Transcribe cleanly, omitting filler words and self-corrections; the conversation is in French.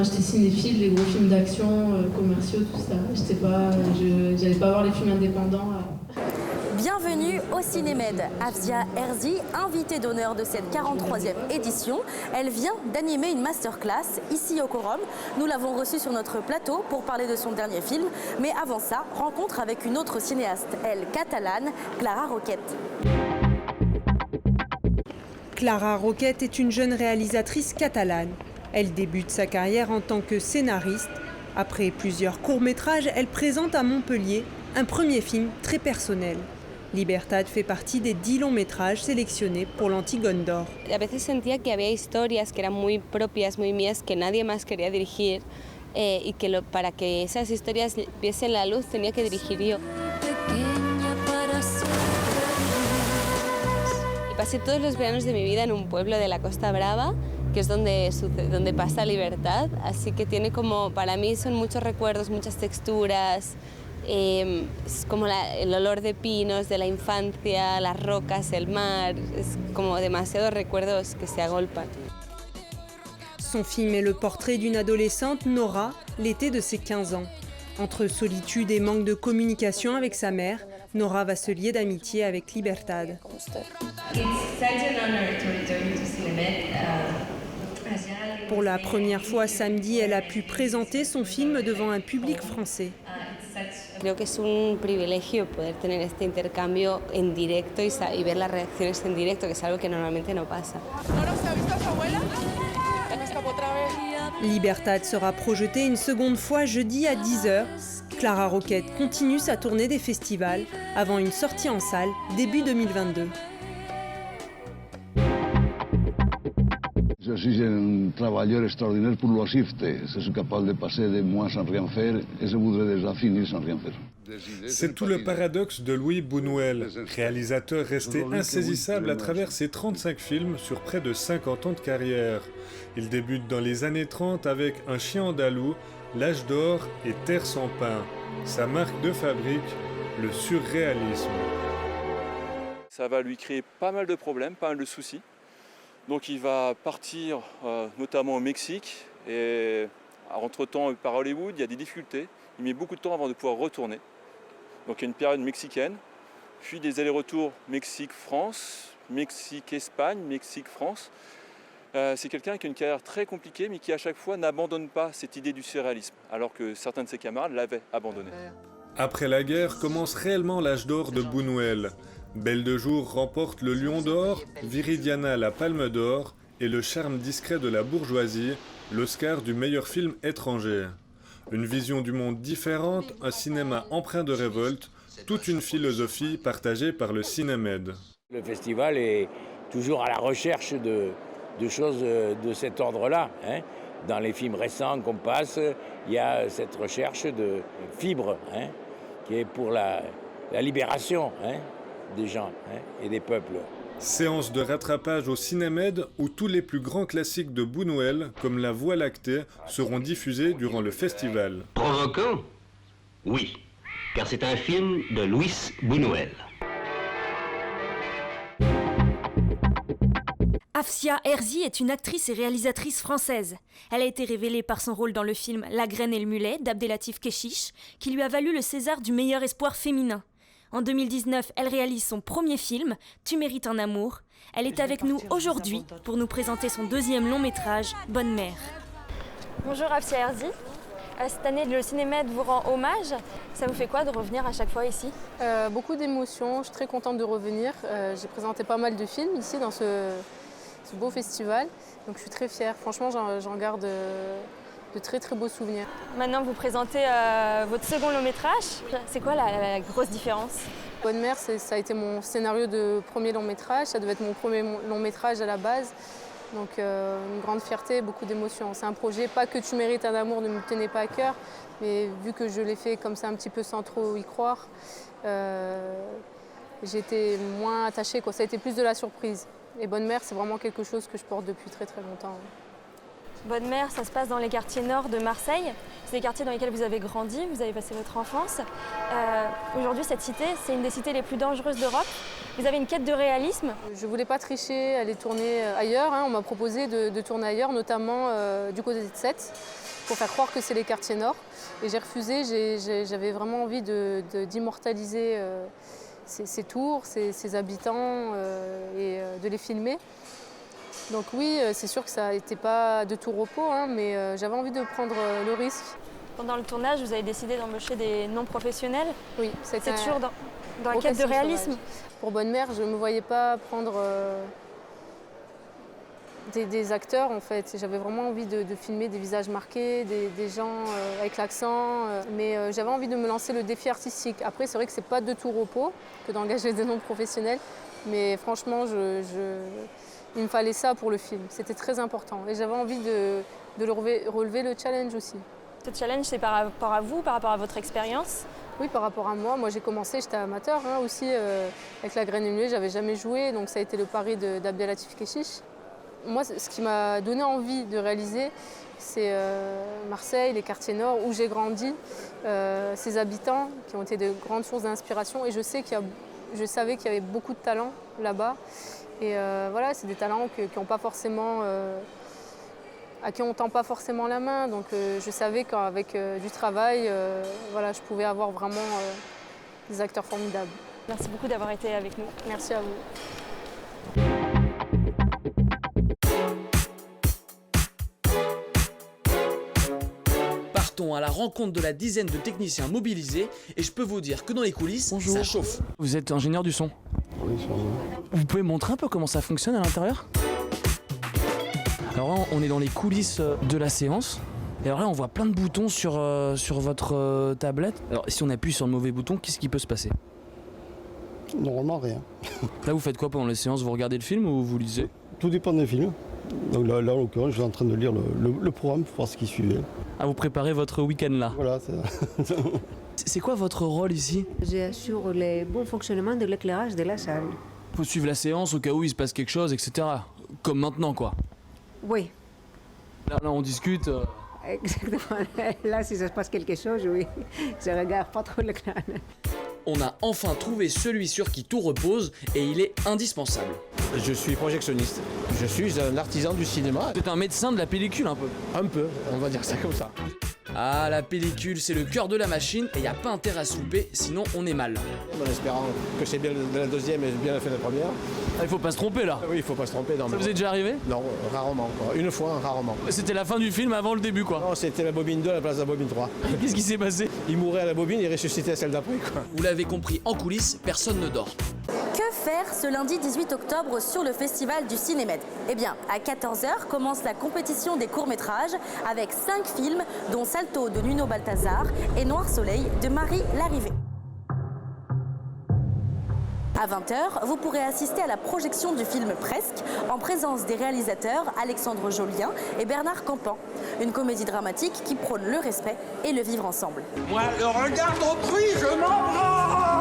j'étais cinéphile, les gros films d'action, commerciaux, tout ça. J'allais pas voir les films indépendants. Bienvenue au Cinémed. Afsia Herzi, invitée d'honneur de cette 43e édition. Elle vient d'animer une masterclass ici au Quorum. Nous l'avons reçue sur notre plateau pour parler de son dernier film. Mais avant ça, rencontre avec une autre cinéaste, elle catalane, Clara Roquette. Clara Roquette est une jeune réalisatrice catalane. Elle débute sa carrière en tant que scénariste. Après plusieurs courts-métrages, elle présente à Montpellier un premier film très personnel. Libertad fait partie des 10 longs-métrages sélectionnés pour l'Antigone d'Or. A veces sentía que había historias que eran muy propias, muy mías, que nadie más quería dirigir y que para que esas historias viesen la luz tenía que dirigir yo. Y pasé todos los veranos de mi vida en un pueblo de la Costa Brava, que es donde pasa Libertad, así que tiene como, para mí son muchos recuerdos, muchas texturas. Es como el olor de pinos de la infancia, las rocas, el mar, es como demasiados recuerdos que se agolpan. Son film est le portrait d'une adolescente, Nora, l'été de ses 15 ans. Entre solitude et manque de communication avec sa mère, Nora va se lier d'amitié avec Libertad. Pour la première fois samedi, elle a pu présenter son film devant un public français. Creo que es un privilegio poder tener este intercambio en directo y ver las reacciones en directo, que es algo que normalmente no pasa. Libertad sera projetée une seconde fois jeudi à 10h. Clara Roquette continue sa tournée des festivals avant une sortie en salle début 2022. Je suis un travailleur extraordinaire pour l'OASIFTE. Je suis capable de passer des mois sans rien faire et je voudrais déjà finir sans rien faire. C'est tout le paradoxe de Louis Buñuel, réalisateur resté insaisissable à travers ses 35 films sur près de 50 ans de carrière. Il débute dans les années 30 avec Un chien andalou, L'âge d'or et Terre sans pain. Sa marque de fabrique, le surréalisme. Ça va lui créer pas mal de problèmes, pas mal de soucis. Donc il va partir notamment au Mexique et entre-temps par Hollywood, il y a des difficultés. Il met beaucoup de temps avant de pouvoir retourner. Donc il y a une période mexicaine, puis des allers-retours Mexique-France, Mexique-Espagne, Mexique-France. C'est quelqu'un qui a une carrière très compliquée mais qui à chaque fois n'abandonne pas cette idée du surréalisme, alors que certains de ses camarades l'avaient abandonné. Après la guerre commence réellement l'âge d'or de Buñuel. Belle de jour remporte le Lion d'or, Viridiana la Palme d'or et Le charme discret de la bourgeoisie, l'Oscar du meilleur film étranger. Une vision du monde différente, un cinéma empreint de révolte, toute une philosophie partagée par le Cinémed. Le festival est toujours à la recherche de choses de cet ordre-là. Dans les films récents qu'on passe, il y a cette recherche de fibre qui est pour la libération des gens et des peuples. Séance de rattrapage au Cinémed où tous les plus grands classiques de Buñuel, comme La Voie lactée, seront diffusés durant le festival. Provoquant? Oui, car c'est un film de Luis Buñuel. Afsia Herzi est une actrice et réalisatrice française. Elle a été révélée par son rôle dans le film La graine et le mulet d'Abdelatif Kechiche, qui lui a valu le César du meilleur espoir féminin. En 2019, elle réalise son premier film, Tu mérites un amour. Elle est avec nous aujourd'hui pour nous présenter son deuxième long métrage, Bonne mère. Bonjour Afsia Herzi. Cette année, le Cinémed vous rend hommage. Ça vous fait quoi de revenir à chaque fois ici? Beaucoup d'émotions, je suis très contente de revenir. J'ai présenté pas mal de films ici dans ce beau festival, donc je suis très fière. Franchement, j'en garde de très très beaux souvenirs. Maintenant, vous présentez votre second long métrage. C'est quoi la grosse différence? Bonne mère, ça a été mon scénario de premier long métrage. Ça devait être mon premier long métrage à la base. Donc une grande fierté, beaucoup d'émotions. C'est un projet, pas que Tu mérites un amour ne me tenait pas à cœur, mais vu que je l'ai fait comme ça un petit peu sans trop y croire, j'étais moins attachée, quoi. Ça a été plus de la surprise. Et Bonne mère, c'est vraiment quelque chose que je porte depuis très très longtemps. Bonne mère, ça se passe dans les quartiers nord de Marseille. C'est des quartiers dans lesquels vous avez grandi, vous avez passé votre enfance. Aujourd'hui, cette cité, c'est une des cités les plus dangereuses d'Europe. Vous avez une quête de réalisme. Je ne voulais pas tricher, aller tourner ailleurs. On m'a proposé de tourner ailleurs, notamment du côté de Sète. pour faire croire que c'est les quartiers nord. Et j'ai refusé, j'avais vraiment envie d'immortaliser ces tours, ces habitants et de les filmer. Donc oui, c'est sûr que ça n'était pas de tout repos, hein, mais j'avais envie de prendre le risque. Pendant le tournage, vous avez décidé d'embaucher des non-professionnels. Oui, c'est toujours dans la quête de réalisme. Pour Bonne Mère, je ne me voyais pas prendre des acteurs en fait. J'avais vraiment envie de filmer des visages marqués, des gens avec l'accent, mais j'avais envie de me lancer le défi artistique. Après, c'est vrai que c'est pas de tout repos que d'engager des non-professionnels, mais franchement, il me fallait ça pour le film. C'était très important et j'avais envie de relever le challenge aussi. Ce challenge, c'est par rapport à vous, par rapport à votre expérience? Oui, par rapport à moi. Moi, j'ai commencé, j'étais amateur hein, aussi. Avec La Graine et le Mulet, j'avais jamais joué, donc ça a été le pari d'Abdelatif Kechiche. Moi, ce qui m'a donné envie de réaliser, c'est Marseille, les quartiers nord, où j'ai grandi, ces habitants qui ont été de grandes sources d'inspiration. Et je savais qu'il y avait beaucoup de talents là-bas. Et voilà, c'est des talents à qui on ne tend pas forcément la main. Donc je savais qu'avec du travail, voilà, je pouvais avoir vraiment des acteurs formidables. Merci beaucoup d'avoir été avec nous. Merci à vous. Partons à la rencontre de la dizaine de techniciens mobilisés et je peux vous dire que dans les coulisses, ça chauffe. Vous êtes ingénieur du son? Oui, sûrement. Vous pouvez montrer un peu comment ça fonctionne à l'intérieur? Alors là, on est dans les coulisses de la séance. Et alors là, on voit plein de boutons sur votre tablette. Alors si on appuie sur le mauvais bouton, qu'est-ce qui peut se passer? Normalement, rien. Là, vous faites quoi pendant les séances? Vous regardez le film ou vous lisez? Tout dépend des films. Donc là en l'occurrence, je suis en train de lire le programme pour voir ce qui suivait. Ah, vous préparez votre week-end là? Voilà, c'est ça. C'est quoi votre rôle ici? J'assure le bon fonctionnement de l'éclairage de la salle. Faut suivre la séance au cas où il se passe quelque chose, etc. Comme maintenant, quoi. Oui. Là, on discute. Exactement. Là, si ça se passe quelque chose, oui. Je regarde pas trop l'écran. On a enfin trouvé celui sur qui tout repose et il est indispensable. Je suis projectionniste. Je suis un artisan du cinéma. C'est un médecin de la pellicule un peu. Un peu, on va dire ça comme ça. Ah, la pellicule, c'est le cœur de la machine et y a pas intérêt à se louper, sinon on est mal. En espérant que c'est bien de la deuxième et bien la fin de la première. Ah, il faut pas se tromper là. Oui, il faut pas se tromper. Non, ça vous est déjà arrivé? Non, rarement. Quoi. Une fois, rarement. C'était la fin du film avant le début, quoi. Non, c'était la bobine 2 à la place de la bobine 3. Qu'est-ce qui s'est passé? Il mourait à la bobine, il ressuscitait à celle d'après, quoi. Vous l'avez compris, en coulisses, personne ne dort. Que faire ce lundi 18 octobre sur le festival du Cinémed? Eh bien, à 14h commence la compétition des courts-métrages avec 5 films, dont Salto de Nuno Balthazar et Noir Soleil de Marie Larrivée. À 20h, vous pourrez assister à la projection du film Presque, en présence des réalisateurs Alexandre Jolien et Bernard Campan. Une comédie dramatique qui prône le respect et le vivre ensemble. Moi, le regard d'autrui, je m'en branle!